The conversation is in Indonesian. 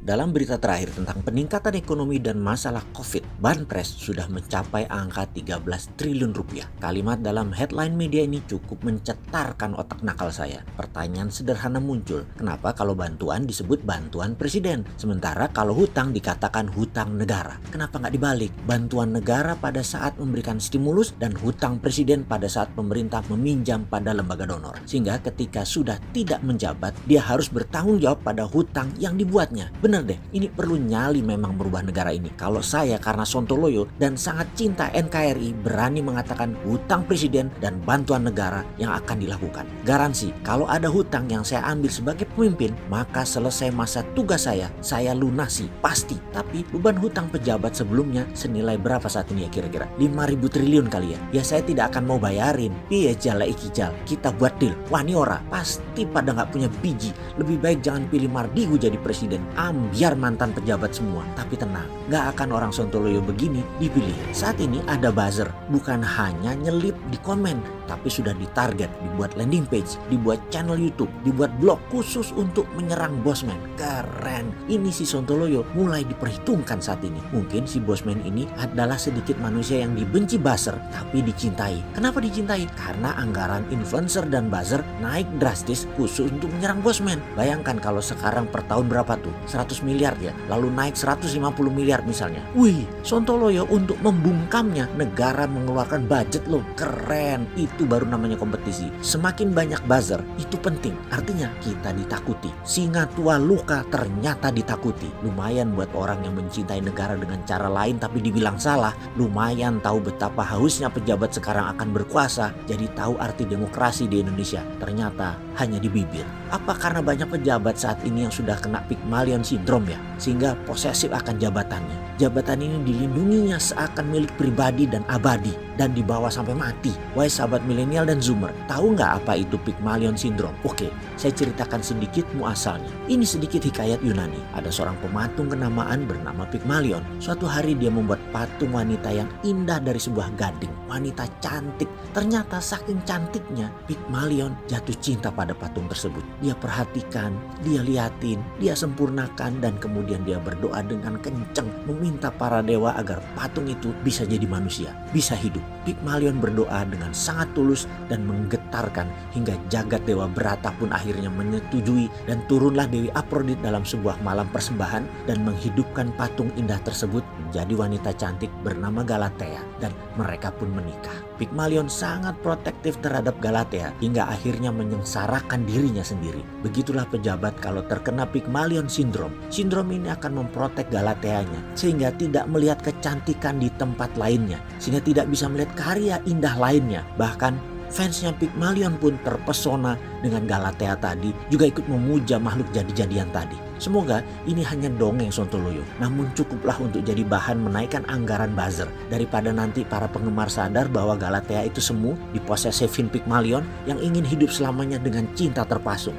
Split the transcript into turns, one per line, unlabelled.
Dalam berita terakhir tentang peningkatan ekonomi dan masalah COVID, Banpres sudah mencapai angka 13 triliun rupiah. Kalimat dalam headline media ini cukup mencetarkan otak nakal saya. Pertanyaan sederhana muncul, kenapa kalau bantuan disebut bantuan presiden? Sementara kalau hutang dikatakan hutang negara. Kenapa nggak dibalik? Bantuan negara pada saat memberikan stimulus dan hutang presiden pada saat pemerintah meminjam pada lembaga donor. Sehingga ketika sudah tidak menjabat, dia harus bertanggung jawab pada hutang yang dibuatnya. Bener deh, ini perlu nyali memang merubah negara ini. Kalau saya karena sontoloyo dan sangat cinta NKRI berani mengatakan hutang presiden dan bantuan negara yang akan dilakukan. Garansi, kalau ada hutang yang saya ambil sebagai pemimpin, maka selesai masa tugas saya lunasi, pasti. Tapi beban hutang pejabat sebelumnya senilai berapa saat ini ya kira-kira? 5.000 triliun kali ya? Ya saya tidak akan mau bayarin. Piye jala ikijal, kita buat deal. Wah ini ora, pasti pada nggak punya biji. Lebih baik jangan pilih Mardigu jadi presiden. Biar mantan pejabat semua. Tapi tenang, gak akan orang sontoloyo begini dipilih. Saat ini ada buzzer, bukan hanya nyelip di komen, tapi sudah ditarget, dibuat landing page, dibuat channel YouTube, dibuat blog khusus untuk menyerang Bosman. Keren. Ini si sontoloyo mulai diperhitungkan saat ini. Mungkin si Bosman ini adalah sedikit manusia yang dibenci buzzer, tapi dicintai. Kenapa dicintai? Karena anggaran influencer dan buzzer naik drastis khusus untuk menyerang Bosman. Bayangkan kalau sekarang per tahun berapa tuh? 100 miliar ya, lalu naik 150 miliar misalnya. Wih, sontoloyo untuk membungkamnya negara mengeluarkan budget loh. Keren, itu baru namanya kompetisi. Semakin banyak buzzer, itu penting. Artinya kita ditakuti. Singa tua luka ternyata ditakuti. Lumayan buat orang yang mencintai negara dengan cara lain tapi dibilang salah. Lumayan tahu betapa hausnya pejabat sekarang akan berkuasa. Jadi tahu arti demokrasi di Indonesia. Ternyata hanya di bibir. Apa karena banyak pejabat saat ini yang sudah kena Pygmalion syndrome ya? Sehingga posesif akan jabatannya. Jabatan ini dilindunginya seakan milik pribadi dan abadi. Dan dibawa sampai mati. Wahai sahabat milenial dan zoomer, tahu nggak apa itu Pygmalion syndrome? Oke, saya ceritakan sedikit muasalnya. Ini sedikit hikayat Yunani. Ada seorang pematung kenamaan bernama Pygmalion. Suatu hari dia membuat patung wanita yang indah dari sebuah gading. Wanita cantik. Ternyata saking cantiknya, Pygmalion jatuh cinta pada patung tersebut. Dia perhatikan, dia liatin, dia sempurnakan, dan kemudian dia berdoa dengan kencang meminta para dewa agar patung itu bisa jadi manusia, bisa hidup. Pygmalion berdoa dengan sangat tulus dan menggetarkan hingga jagat dewa Brata pun akhirnya menyetujui, dan turunlah Dewi Afrodit dalam sebuah malam persembahan dan menghidupkan patung indah tersebut menjadi wanita cantik bernama Galatea, dan mereka pun menikah. Pygmalion sangat protektif terhadap Galatea hingga akhirnya menyengsarakan dirinya sendiri. Begitulah pejabat kalau terkena Pygmalion syndrome. Sindrom ini akan memprotek Galateanya sehingga tidak melihat kecantikan di tempat lainnya, sehingga tidak bisa melihat karya indah lainnya. Bahkan fansnya Pygmalion pun terpesona dengan Galatea tadi, juga ikut memuja makhluk jadi-jadian tadi. Semoga ini hanya dongeng sontoloyo, namun cukuplah untuk jadi bahan menaikkan anggaran buzzer, daripada nanti para penggemar sadar bahwa Galatea itu semu diposesifin Pygmalion yang ingin hidup selamanya dengan cinta terpasung.